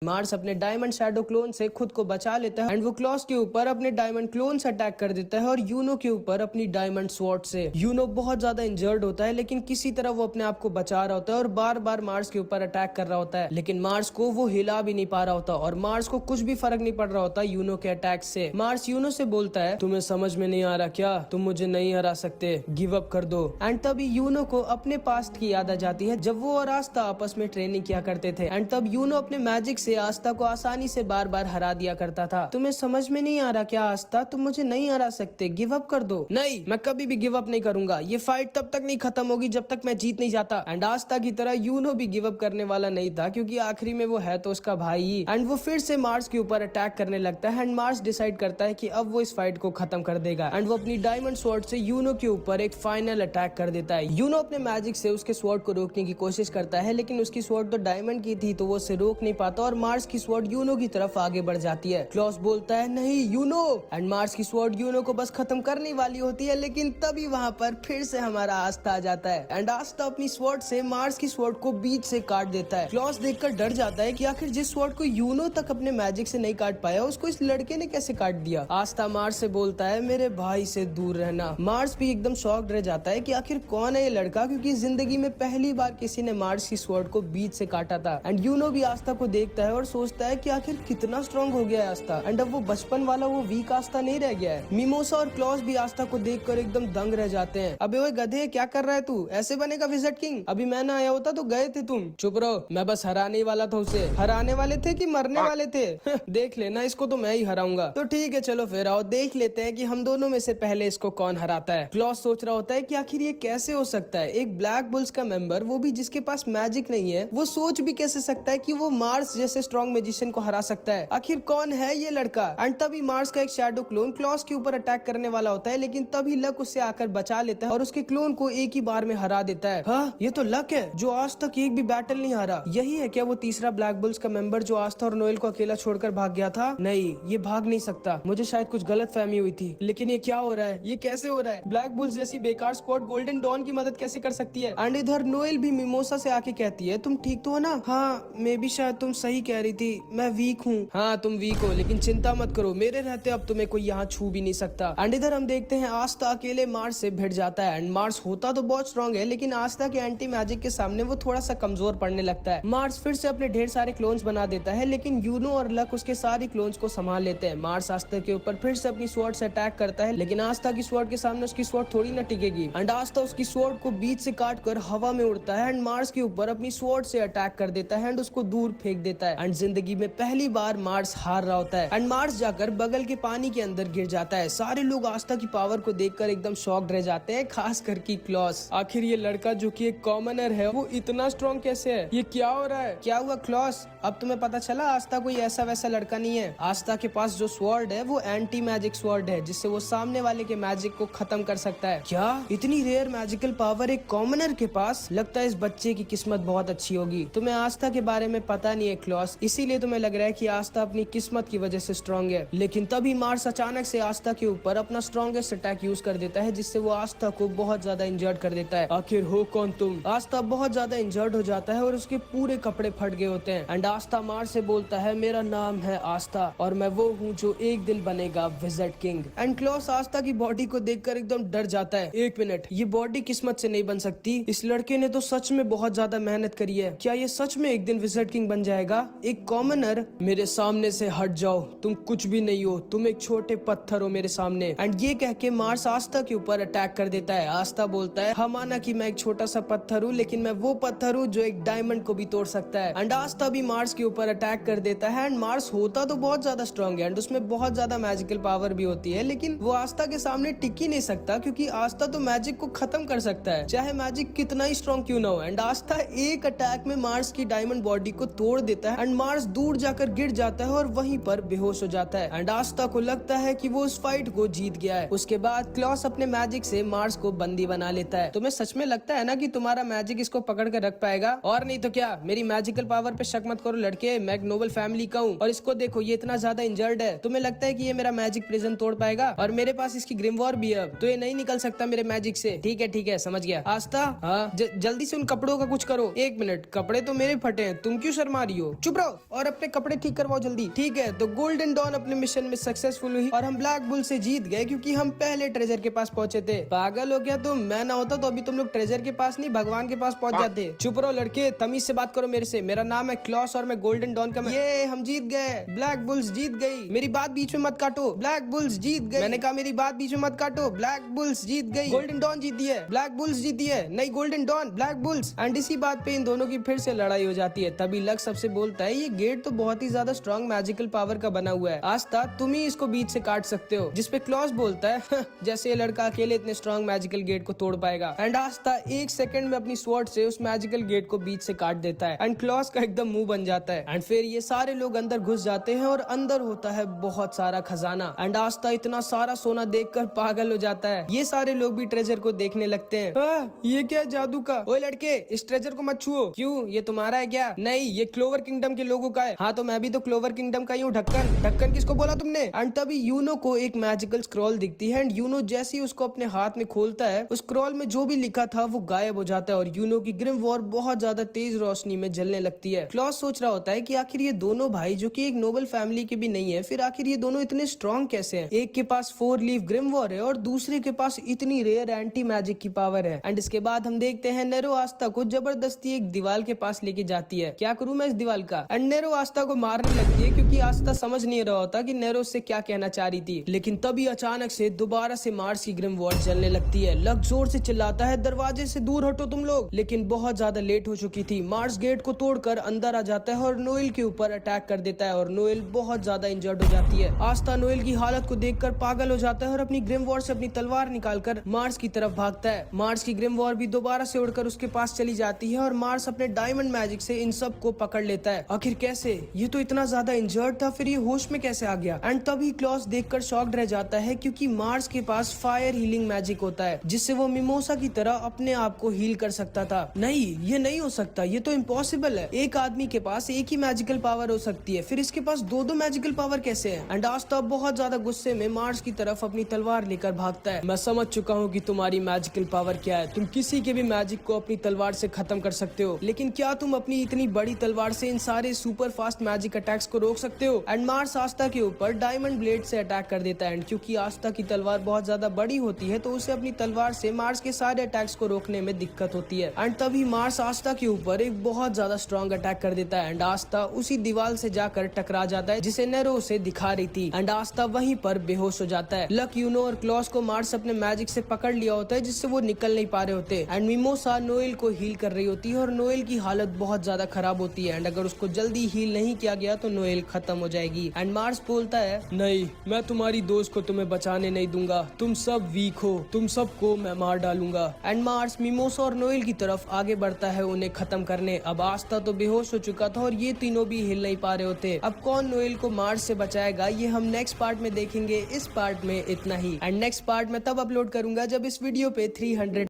Mars अपने diamond shadow clone से खुद को बचा लेता है एंड वो क्लॉस के ऊपर अपने डायमंड क्लोन से अटैक कर देता है और यूनो के ऊपर अपनी डायमंड स्वॉर्ड से। यूनो बहुत ज्यादा इंजर्ड होता है लेकिन किसी तरह वो अपने आप को बचा रहा होता है और बार बार मार्स के ऊपर अटैक कर रहा होता है, लेकिन मार्स को वो हिला भी नहीं पा रहा होता और मार्स को कुछ भी फर्क नहीं पड़ रहा होता यूनो के अटैक से। मार्स यूनो से बोलता है, तुम्हें समझ में नहीं आ रहा क्या, तुम मुझे नहीं हरा सकते, गिव अप कर दो। एंड तभी यूनो को अपने पास्ट की याद आ जाती है जब वो और आस्था आपस में ट्रेनिंग किया करते थे एंड तब यूनो अपने मैजिक से आस्था को आसानी से बार बार हरा दिया करता था। तुम्हें समझ में नहीं आ रहा क्या आस्था, तुम मुझे नहीं हरा सकते, गिव अप कर दो। नहीं, मैं कभी भी गिव अप नहीं करूंगा, ये फाइट तब तक नहीं खत्म होगी जब तक मैं जीत नहीं जाता। एंड आस्था की तरह यूनो भी गिव अप करने वाला नहीं था क्योंकि आखिरी में वो है तो उसका भाई ही। एंड वो फिर से मार्स के ऊपर अटैक करने लगता है एंड मार्स डिसाइड करता है कि अब वो इस फाइट को खत्म कर देगा एंड वो अपनी डायमंड स्वॉर्ड से यूनो के ऊपर एक फाइनल अटैक कर देता है। यूनो अपने मैजिक से उसके स्वॉर्ड को रोकने की कोशिश करता है लेकिन उसकी स्वॉर्ड तो डायमंड की थी तो वो उसे रोक नहीं पाता और मार्स की स्वॉर्ड यूनो की तरफ आगे बढ़ जाती है। क्लॉस बोलता है, नहीं यूनो, एंड मार्स की स्वॉर्ड यूनो को बस खत्म करने वाली होती है लेकिन तभी वहाँ पर फिर से हमारा आस्था आ जाता है एंड आस्था अपनी स्वॉर्ड से मार्स की स्वॉर्ड को बीच से काट देता है। क्लॉस देखकर डर जाता है कि आखिर जिस स्वॉर्ड को यूनो तक अपने मैजिक से नहीं काट पाया उसको इस लड़के ने कैसे काट दिया। आस्था मार्स से बोलता है, मेरे भाई से दूर रहना। मार्स भी एकदम शॉक्ड रह जाता है कि आखिर कौन है ये लड़का, क्योंकि जिंदगी में पहली बार किसी ने मार्स की स्वॉर्ड को बीच से काटा था। एंड यूनो भी आस्था को देखता है और सोचता है कि आखिर कितना स्ट्रॉन्ग हो गया है आस्था एंड अब वो बचपन वाला वो वीक आस्था नहीं रह गया है। मिमोसा और क्लॉस भी आस्था को देखकर एकदम दंग रह जाते हैं। अबे ओए गधे, क्या कर रहा है तू, ऐसे बनेगा विज़र्ड किंग? अभी मैं ना आया होता तो गए थे तुम। चुप रहो, मैं बस हराने वाला था उसे। हराने वाले थे कि मरने वाले थे? देख लेना, इसको तो मैं ही हराऊंगा। तो ठीक है, चलो फिर आओ देख लेते हैं कि हम दोनों में से पहले इसको कौन हराता है। क्लॉस सोच रहा होता है कि आखिर ये कैसे हो सकता है, एक ब्लैक बुल्स का मेंबर, वो भी जिसके पास मैजिक नहीं है, वो सोच भी कैसे सकता है कि वो मार्स जैसे स्ट्रॉन्ग मैजिशियन को हरा सकता है। आखिर कौन है ये लड़का? एंड तभी मार्स का एक शैडो क्लोन क्लॉस के ऊपर अटैक करने वाला होता है लेकिन तभी लक उससे आकर बचा लेता है और उसके क्लोन को एक ही बार में हरा देता है। हाँ, ये तो लक है जो आज तक एक भी बैटल नहीं हारा। यही है क्या वो तीसरा ब्लैक बुल्स का मेंबर जो आस्था और नोएल को अकेला छोड़कर भाग गया था? नहीं, ये भाग नहीं सकता, मुझे शायद कुछ गलत फहमी हुई थी। लेकिन ये क्या हो रहा है, ये कैसे हो रहा है? ब्लैक बुल्स जैसी बेकार स्क्वाड गोल्डन डॉन की मदद कैसे कर सकती है? एंड इधर नोएल भी मिमोसा से आके कहती है, तुम ठीक तो हो ना? हाँ, मे भी शायद तुम सही कह रही थी, मैं वीक हूँ। हाँ, तुम वीक हो लेकिन चिंता मत करो, मेरे रहते अब तुम्हें कोई यहाँ छू भी नहीं सकता। एंड इधर हम देखते हैं आस्था अकेले मार्स से भिड़ जाता है एंड मार्स होता तो बहुत स्ट्रॉन्ग है लेकिन आस्था के एंटी मैजिक के सामने वो थोड़ा सा कमजोर पड़ने लगता है। मार्स फिर से अपने ढेर सारे क्लोन्स बना देता है लेकिन यूनो और लक उसके सारे क्लोन्स को संभाल लेते हैं। मार्स आस्था के ऊपर फिर से अपनी स्वॉर्ड से अटैक करता है लेकिन आस्था की स्वॉर्ड के सामने उसकी स्वॉर्ड थोड़ी ना टिकेगी एंड आस्था उसकी स्वॉर्ड को बीच से काट कर हवा में उड़ता है एंड मार्स के ऊपर अपनी स्वॉर्ड से अटैक कर देता है एंड उसको दूर फेंक देता है। एंड जिंदगी में पहली बार मार्स हार रहा होता है एंड मार्स जाकर बगल के पानी के अंदर गिर जाता है। सारे लोग आस्था की पावर को देखकर एकदम शॉक्ड रह जाते हैं, खास करके क्लॉस। आखिर ये लड़का जो कि एक कॉमनर है वो इतना स्ट्रॉन्ग कैसे है? ये क्या हो रहा है? क्या हुआ क्लॉस, अब तुम्हें पता चला आस्था कोई ऐसा वैसा लड़का नहीं है। आस्था के पास जो स्वॉर्ड है वो एंटी मैजिक स्वॉर्ड है जिससे वो सामने वाले के मैजिक को खत्म कर सकता है। क्या इतनी रेयर मैजिकल पावर एक कॉमनर के पास? लगता है इस बच्चे की किस्मत बहुत अच्छी होगी। तुम्हें आस्था के बारे में पता नहीं है क्लॉस, इसीलिए तुम्हें लग रहा है कि आस्था अपनी किस्मत की वजह से स्ट्रॉन्ग है। लेकिन तभी मार्स अचानक से आस्था के ऊपर अपना स्ट्रॉन्गेस्ट अटैक यूज कर देता है जिससे वो आस्था को बहुत ज्यादा इंजर्ड कर देता है। आखिर हो कौन तुम? आस्था बहुत ज्यादा इंजर्ड हो जाता है और उसके पूरे कपड़े फट गए होते हैं एंड आस्था मार्स से बोलता है, मेरा नाम है आस्था और मैं वो हूँ जो एक दिन बनेगा विज़र्ड किंग। एंड क्लॉस आस्था की बॉडी को देखकर एकदम डर जाता है। एक मिनट, ये बॉडी किस्मत से नहीं बन सकती, इस लड़के ने तो सच में बहुत ज्यादा मेहनत करी है। क्या ये सच में एक दिन विज़र्ड किंग बन जाएगा? एक कॉमनर? मेरे सामने से हट जाओ, तुम कुछ भी नहीं हो, तुम एक छोटे पत्थर हो मेरे सामने। एंड ये कह के मार्स आस्था के ऊपर अटैक कर देता है। आस्था बोलता है, हाँ माना कि मैं एक छोटा सा पत्थर हूँ लेकिन मैं वो पत्थर हूँ जो एक डायमंड को भी तोड़ सकता है। एंड आस्था भी मार्स के ऊपर अटैक कर देता है एंड मार्स होता तो बहुत ज्यादा स्ट्रॉन्ग है एंड उसमें बहुत ज्यादा मैजिकल पावर भी होती है लेकिन वो आस्था के सामने टिक ही नहीं सकता क्योंकि आस्था तो मैजिक को खत्म कर सकता है चाहे मैजिक कितना ही स्ट्रॉन्ग क्यों ना हो। एंड आस्था एक अटैक में मार्स की डायमंड बॉडी को तोड़ देता है एंड मार्स दूर जाकर गिर जाता है और वहीं पर बेहोश हो जाता है एंड आस्था को लगता है कि वो उस फाइट को जीत गया है। उसके बाद क्लॉस अपने मैजिक से मार्स को बंदी बना लेता है। तुम्हें सच में लगता है ना कि तुम्हारा मैजिक इसको पकड़ कर रख पाएगा? और नहीं तो क्या, मेरी मैजिकल पावर पे शक मत करो लड़के, मैं एक नोबल फैमिली का हूँ और इसको देखो ये इतना ज्यादा इंजर्ड है। तुम्हें लगता है कि ये मेरा मैजिक प्रिजन तोड़ पाएगा? और मेरे पास इसकी ग्रिमवॉर भी है तो ये नहीं निकल सकता मेरे मैजिक से। ठीक है समझ गया। आस्था, हाँ जल्दी से उन कपड़ों का कुछ करो। एक मिनट, कपड़े तो मेरे फटे हैं, तुम क्यों शर्मा रही हो? चुप चुप रहो और अपने कपड़े ठीक करवाओ जल्दी। ठीक है, तो गोल्डन डॉन अपने मिशन में सक्सेसफुल हुई और हम ब्लैक बुल से जीत गए क्योंकि हम पहले ट्रेजर के पास पहुंचे थे। पागल हो गया तुम? मैं ना होता तो अभी तुम लोग ट्रेजर के पास नहीं भगवान के पास पहुंच जाते। चुप रहो लड़के, तमीज से बात करो मेरे से। मेरा नाम है क्लॉस और मैं गोल्डन डॉन का ये हम जीत गए। ब्लैक बुल्स जीत गई। मेरी बात बीच में मत काटो। ब्लैक बुल्स जीत गई। मैंने कहा मेरी बात बीच में मत काटो। ब्लैक बुल्स जीत गई। गोल्डन डॉन जीती है, ब्लैक बुल्स जीती है। नहीं, golden dawn, black bulls. And इसी बात पे इन दोनों की फिर से लड़ाई हो जाती है। तभी लक सबसे बोलता है ये गेट तो बहुत ही ज्यादा स्ट्रॉन्ग मैजिकल पावर का बना हुआ है, आस्था तुम ही इसको बीच से काट सकते हो। जिसपे क्लॉस बोलता है जैसे ये लड़का अकेले इतने स्ट्रॉन्ग मैजिकल गेट को तोड़ पाएगा। एंड आस्था 1 सेकंड में अपनी स्वॉर्ड से उस मैजिकल गेट को बीच से काट देता है एंड क्लॉस का एकदम मुंह बन जाता है। एंड फिर ये सारे लोग अंदर घुस जाते हैं और अंदर होता है बहुत सारा खजाना। एंड आस्था इतना सारा सोना देखकर पागल हो जाता है। ये सारे लोग भी ट्रेजर को देखने लगते हैं। ये क्या जादू का? ओए लड़के, इस ट्रेजर को मत छुओ। क्यों, ये तुम्हारा है क्या? नहीं, ये क्लोवर किंगडम के लोगों का है। हाँ तो मैं भी तो क्लोवर किंगडम का ही हूँ। ढक्कन ढक्कन किसको बोला तुमने? एंड तभी यूनो को एक मैजिकल स्क्रॉल दिखती है एंड यूनो जैसे ही उसको अपने हाथ में खोलता है उस स्क्रॉल में जो भी लिखा था वो गायब हो जाता है और यूनो की ग्रिम वॉर बहुत ज्यादा तेज रोशनी में जलने लगती है। क्लॉस सोच रहा होता है कि आखिर ये दोनों भाई जो कि एक नोबल फैमिली के भी नहीं है, फिर आखिर ये दोनों इतने स्ट्रॉन्ग कैसे हैं? एक के पास 4 लीफ ग्रिम वॉर है और दूसरे के पास इतनी रेयर एंटी मैजिक की पावर है। एंड इसके बाद हम देखते हैं नेरो आस्था को जबरदस्ती एक दीवार के पास लेके जाती है। क्या करूं मैं इस दीवार का? एंड नेरो आस्था को मारने लगती है क्योंकि आस्था समझ नहीं रहा होता कि नेरो से क्या कहना चाह रही थी। लेकिन तभी अचानक से दोबारा से मार्स की ग्रिम वॉर जलने लगती है। लक जोर से चिल्लाता है दरवाजे से दूर हटो तुम लोग, लेकिन बहुत ज्यादा लेट हो चुकी थी। मार्स गेट को तोड़कर अंदर आ जाता है और नोएल के ऊपर अटैक कर देता है और नोएल बहुत ज्यादा इंजर्ड हो जाती है। आस्था नोएल की हालत को देखकर पागल हो जाता है और अपनी ग्रिम वॉर से अपनी तलवार निकालकर मार्स की तरफ भागता है। मार्स की ग्रिम वॉर भी दोबारा से उड़कर उसके पास चली जाती है और मार्स अपने डायमंड मैजिक से इन सब को पकड़ लेता है। आखिर कैसे? ये तो इतना ज्यादा इंजर्ड था, फिर ये होश में कैसे आ गया? एंड तभी क्लॉस देखकर शॉक्ड रह जाता है क्योंकि मार्स के पास फायर हीलिंग मैजिक होता है जिससे वो मिमोसा की तरह अपने आप को हील कर सकता था। नहीं, ये नहीं हो सकता, ये तो इम्पॉसिबल है। एक आदमी के पास एक ही मैजिकल पावर हो सकती है, फिर इसके पास दो मैजिकल पावर कैसे है? एंड आस्था बहुत ज्यादा गुस्से में मार्स की तरफ अपनी तलवार लेकर भागता है। मैं समझ चुका हूँ कि तुम्हारी मैजिकल पावर क्या है। तुम किसी के भी मैजिक को अपनी तलवार से खत्म कर सकते हो, लेकिन क्या तुम अपनी इतनी बड़ी तलवार से इन सारे सुपर फास्ट मैजिक अटैक्स को रोक सकते हो? एंड मार्स आस्था के ऊपर डायमंड ब्लेड से अटैक कर देता है एंड क्योंकि आस्था की तलवार बहुत ज्यादा बड़ी होती है तो उसे अपनी तलवार से मार्स के सारे अटैक्स को रोकने में दिक्कत होती है। एंड तभी मार्स आस्था के ऊपर एक बहुत ज्यादा स्ट्रॉन्ग अटैक कर देता है एंड आस्था उसी दीवार से जाकर टकरा जाता है जिसे नेरो उसे दिखा रही थी एंड आस्था वहीं पर बेहोश हो जाता है। लक, यूनो और क्लॉस को मार्स अपने मैजिक से पकड़ लिया होता है जिससे वो निकल नहीं पा रहे होते एंड मिमोसा नोएल को हील कर रही होती है और नोएल की हालत बहुत ज्यादा खराब होती है एंड अगर उसको जल्दी हील नहीं किया गया तो नोएल खत्म हो जाएगी। एंड मार्स बोलता है नहीं, मैं तुम्हारी दोस्त को तुम्हें बचाने नहीं दूंगा, तुम सब वीक हो, तुम सबको मैं मार डालूंगा। एंड मार्स मिमोसा और नोएल की तरफ आगे बढ़ता है उन्हें खत्म करने। अब आस्था तो बेहोश हो चुका था और ये तीनों भी हिल नहीं पा रहे होते। अब कौन नोएल को मार्स से बचाएगा ये हम नेक्स्ट पार्ट में देखेंगे। इस पार्ट में इतना ही एंड नेक्स्ट पार्ट में तब अपलोड करूंगा जब इस वीडियो पे 300।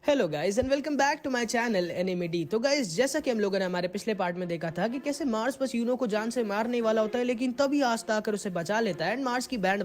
Hello guys and welcome back to my channel एनिमेडी। तो गाइज जैसा कि हम लोगों ने हमारे पिछले पार्ट में देखा था कि कैसे मार्स बस यूनो को जान से मारने वाला होता है, लेकिन तभी आस्था आकर उसे बचा लेता है एंड मार्स की बैंड